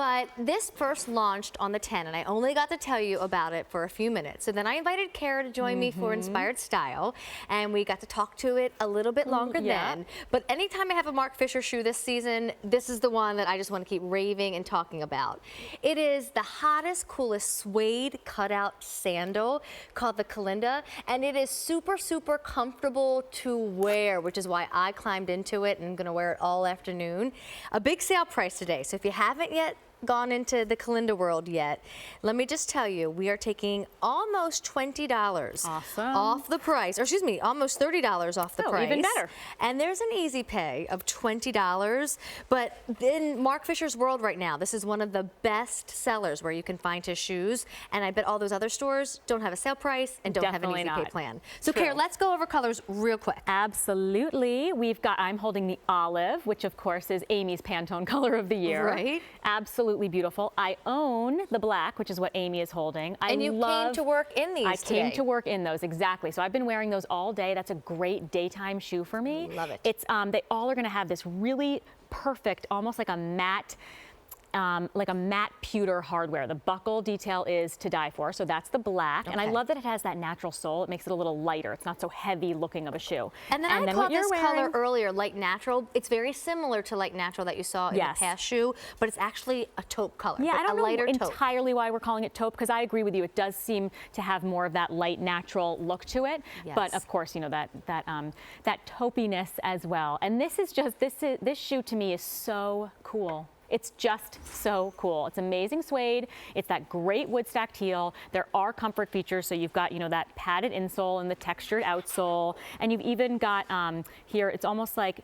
But this first launched on the 10, and I only got to tell you about it for a few minutes. So then I invited Kara to join me for Inspired Style, and we got to talk to it a little bit longer then. But anytime I have a Marc Fisher shoe this season, this is the one that I just want to keep raving and talking about. It is the hottest, coolest suede cutout sandal called the Calinda, and it is super, super comfortable to wear, which is why I climbed into it and I'm going to wear it all afternoon. A big sale price today, so if you haven't yet gone into the Calinda world yet, let me just tell you, we are taking almost $20 off the price, or excuse me, almost $30 off the price. Even better. And there's an easy pay of $20, but in Marc Fisher's world right now, this is one of the best sellers where you can find his shoes, and I bet all those other stores don't have a sale price and don't have an easy pay plan. So Kara, let's go over colors real quick. Absolutely. I'm holding the olive, which of course is Amy's Pantone color of the year. Right. Absolutely beautiful. I own the black, which is what Amy is holding. And you came to work in these today. I came to work in those, exactly. So I've been wearing those all day. That's a great daytime shoe for me. Love it. It's they all are going to have this really perfect, almost like a matte pewter hardware. The buckle detail is to die for, so that's the black. And I love that it has that natural sole. It makes it a little lighter. It's not so heavy looking of a shoe. And then I called this color earlier light natural. It's very similar to light natural that you saw in the past shoe, but it's actually a taupe color. Yeah, I don't know taupe. entirely why we're calling it taupe, because I agree with you. It does seem to have more of that light natural look to it. Yes. But of course, you know, that taupiness as well. And this shoe to me is so cool. It's just so cool. It's amazing suede. It's that great wood stacked heel. There are comfort features, so you've got, you know, that padded insole and the textured outsole, and you've even got here, it's almost like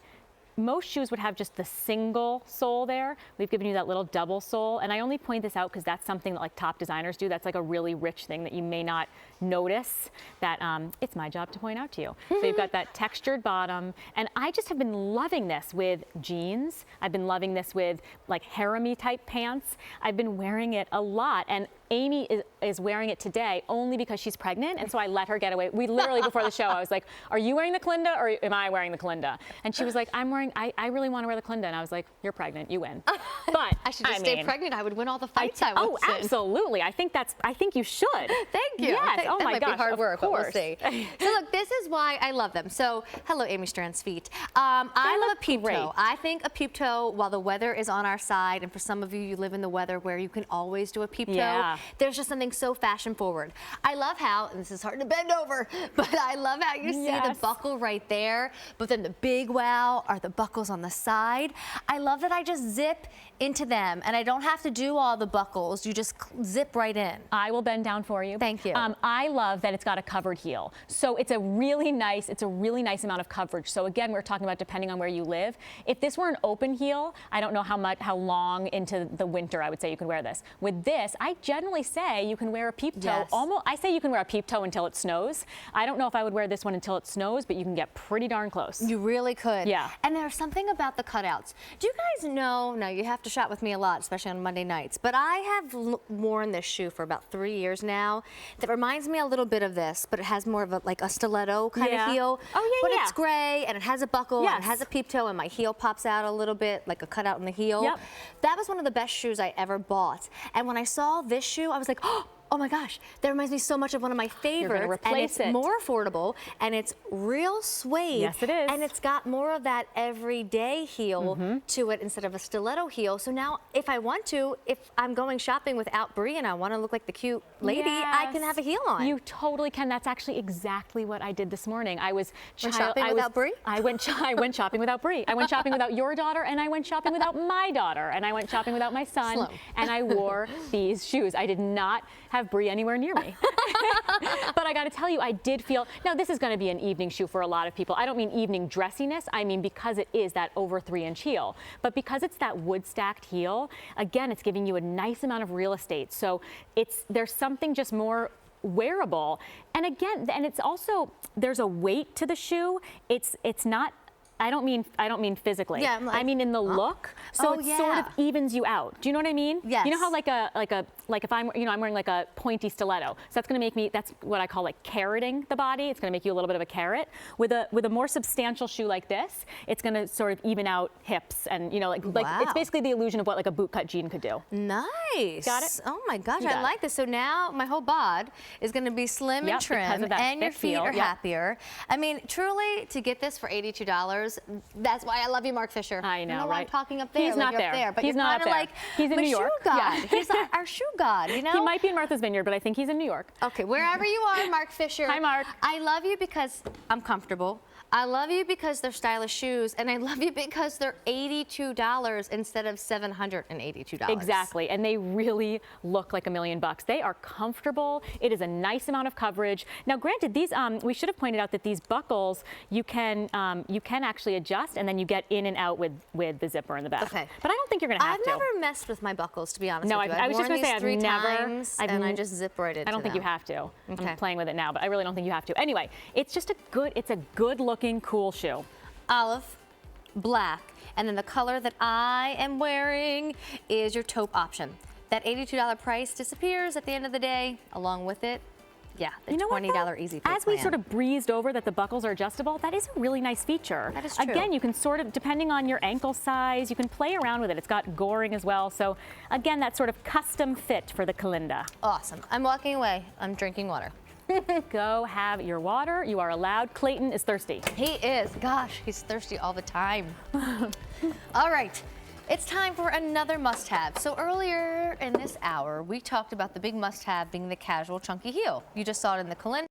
most shoes would have just the single sole there. We've given you that little double sole, and I only point this out because that's something that like top designers do. That's like a really rich thing that you may not notice, that it's my job to point out to you. So you've got that textured bottom, and I just have been loving this with jeans. I've been loving this with like harem-y type pants. I've been wearing it a lot, and Amy is wearing it today only because she's pregnant, and so I let her get away. We literally, before the show, I was like, are you wearing the Calinda or am I wearing the Calinda? And she was like, I really want to wear the Calinda. And I was like, you're pregnant, you win. But I should just stay pregnant. I would win all the fights I was Oh, absolutely. I think you should. Thank you. Yes. Oh my gosh. That might be hard work, but we'll see. So look, this is why I love them. So hello, Amy Strand's feet. I love a peep toe. I think a peep toe, while the weather is on our side, and for some of you, you live in the weather where you can always do a peep toe, there's just something so fashion forward. I love how, and this is hard to bend over, but I love how you see the buckle right there, but then the big wow are the buckles on the side. I love that I just zip into them and I don't have to do all the buckles. You just zip right in. I will bend down for you. Thank you. I love that it's got a covered heel. So it's a really nice amount of coverage. So again, we're talking about depending on where you live. If this were an open heel, I don't know how long into the winter I would say you could wear this. With this, I generally say you can wear a peep toe. I say you can wear a peep toe until it snows. I don't know if I would wear this one until it snows, but you can get pretty darn close. You really could. Yeah. And there's something about the cutouts. Do you guys know, now you have to shop with me a lot, especially on Monday nights, but I have worn this shoe for about 3 years now that reminds me a little bit of this, but it has more of like a stiletto kind of heel. Oh, but it's gray and it has a buckle and it has a peep toe and my heel pops out a little bit, like a cutout in the heel. Yep. That was one of the best shoes I ever bought. And when I saw this shoe, I was like, oh my gosh, that reminds me so much of one of my favorites, and it's more affordable, and it's real suede. Yes, it is. And it's got more of that everyday heel to it instead of a stiletto heel. So now, if I want to, if I'm going shopping without Brie and I want to look like the cute lady, I can have a heel on. You totally can. That's actually exactly what I did this morning. I was shopping without Brie? I went shopping without Brie. I went shopping without your daughter, and I went shopping without my daughter, and I went shopping without my son, and I wore these shoes. I did not have Brie anywhere near me. But I got to tell you, I did feel, now this is going to be an evening shoe for a lot of people. I don't mean evening dressiness. I mean because it is that over 3-inch heel. But because it's that wood stacked heel, again, it's giving you a nice amount of real estate. So there's something just more wearable. And again, and it's also, there's a weight to the shoe. It's not I don't mean physically. Yeah, I mean in the look. So Oh, it sort of yeah. evens you out. Do you know what I mean? Yes. You know how like if I'm I'm wearing like a pointy stiletto. So that's going to make me, that's what I call like carroting the body. It's going to make you a little bit of a carrot. With a more substantial shoe like this, it's going to sort of even out hips and like Wow. it's basically the illusion of what like a bootcut jean could do. Nice. Got it? Oh my gosh, You I got it. like this. So now my whole bod is going to be slim Yep, and trim, because of that and your fit feet feel. are Yep. happier. I mean, truly, to get this for $82, that's why I love you, Marc Fisher. I know, don't why right? I'm talking up there. He's like not you're there. Up there, but He's you're not kind up of there. like He's in my New York. shoe god. Yeah. He's our shoe god, you know? He might be in Martha's Vineyard, but I think he's in New York. Okay, wherever you are, Marc Fisher. Hi, Marc. I love you because I'm comfortable. I love you because they're stylish shoes, and I love you because they're $82 instead of $782. Exactly, and they really look like $1 million. They are comfortable. It is a nice amount of coverage. Now, granted, these we should have pointed out that these buckles you can actually adjust, and then you get in and out with the zipper in the back. Okay. But I don't think you're going to have I've to. never messed with my buckles, to be honest No, with you. I was just worn going to say these I've three never. times, and I just zip right into I don't think you them. have to. Okay. I'm playing with it now, but I really don't think you have to. Anyway, it's just a good-looking, cool shoe. Olive, black, and then the color that I am wearing is your taupe option. That $82 price disappears at the end of the day. Along with it, yeah, the $20 easy pay As we plan. sort of breezed over that the buckles are adjustable, that is a really nice feature. That is true. Again, you can sort of, depending on your ankle size, you can play around with it. It's got goring as well. So again, that sort of custom fit for the Calinda. Awesome. I'm walking away. I'm drinking water. Go have your water. You are allowed. Clayton is thirsty. He is. Gosh, he's thirsty all the time. All right. It's time for another must-have. So earlier in this hour, we talked about the big must-have being the casual chunky heel. You just saw it in the Calinda.